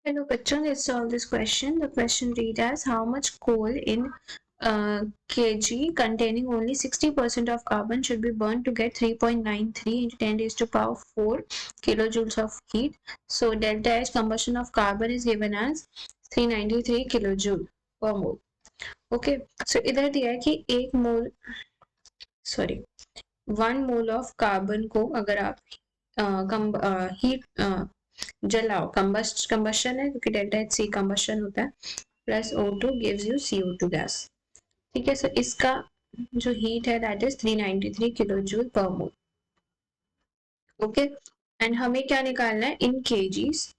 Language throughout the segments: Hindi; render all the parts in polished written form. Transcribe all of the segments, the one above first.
Hello, bachon. Let's solve this question. The question read as how much coal in kg containing only 60% of carbon should be burned to get 3.93 into 10 raised to power 4 kilojoules of heat. So delta H combustion of carbon is given as 393 kilojoule per mole. Okay, so इधर दिया है कि 1 मोल ऑफ कार्बन को अगर आप हीट जलाओ, कंबशन है क्योंकि डेल्टा एच सी कंबशन होता है, plus O2 gives you CO2 gas. ठीक है, सो इसका जो हीट है दैट इज 393 किलो जूल पर मोल। ओके, एंड हमें क्या निकालना है इन केजीज,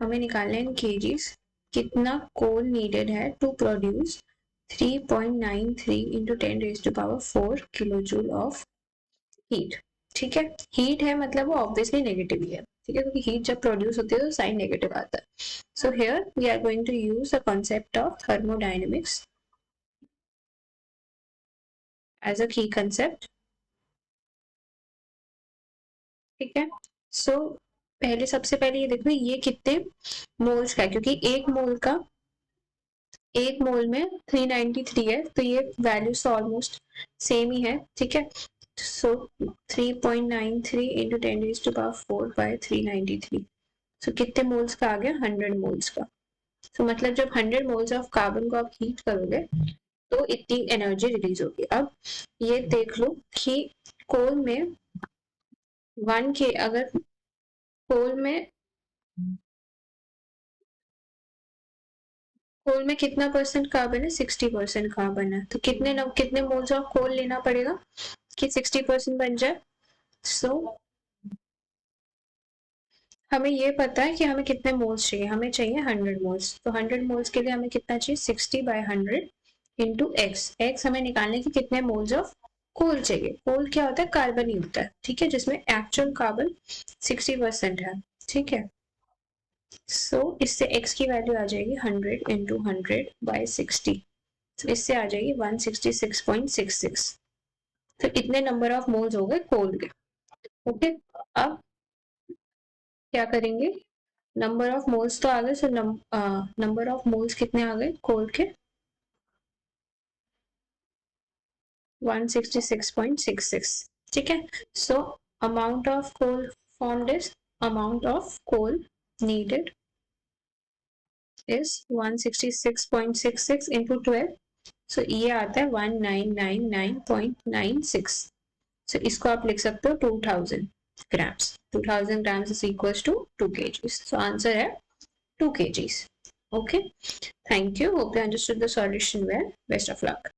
हमें निकालना है इन केजीज कितना कोल नीडेड है to produce 3.93 into 10 raise to power 4 kilo joule of heat. ठीक है, हीट है मतलब वो ऑब्वियसली नेगेटिव ही है, ठीक है, क्योंकि हीट जब प्रोड्यूस होती है तो साइन नेगेटिव आता है। So here we are going to use the concept of thermodynamics as a key concept. ठीक है, सो पहले सबसे पहले ये देखो ये कितने मोल्स का है, क्योंकि एक मोल में 393 है तो ये वैल्यू तो ऑलमोस्ट सेम ही है। ठीक है, so 3.93 into 10 raise to power 4 by 393, so कितने मोल्स का आ गया 100 मोल्स का। तो मतलब जब 100 मोल्स ऑफ कार्बन को आप हीट करोगे तो इतनी एनर्जी रिलीज होगी। अब ये देख लो कि कोल में 1 के अगर कोल में कितना परसेंट कार्बन है 60% कार्बन है, तो कितने मोल्स ऑफ कोल लेना पड़ेगा कि 60% बन जाए। सो हमें ये पता है कि हमें कितने मोल्स चाहिए, हमें चाहिए 100 मोल्स, तो 100 मोल्स के लिए हमें कितना चाहिए 60 बाय 100 इंटू एक्स हमें निकालने की कितने मोल्स ऑफ कोल चाहिए। कोल क्या होता है, कार्बन ही होता है। ठीक है, जिसमें एक्चुअल कार्बन 60% है। ठीक है, सो इससे x की वैल्यू आ जाएगी 100 इंटू 100 बाय 60, तो इससे आ जाएगी 166.66। तो इतने नंबर ऑफ मोल्स हो गए कोल के। ओके, अब क्या करेंगे, नंबर ऑफ मोल्स तो आ गए, सो नंबर ऑफ मोल्स कितने आ गए कोल के 166.66। ठीक है, so amount of coal formed is amount of coal needed is 166.66 into 12, सो ये आता है 1999.96। सो इसको आप लिख सकते हो 2000 grams, 2000 grams is equals to 2 kgs, so answer है 2 kgs। Okay, thank you, hope you understood the solution well, best of luck।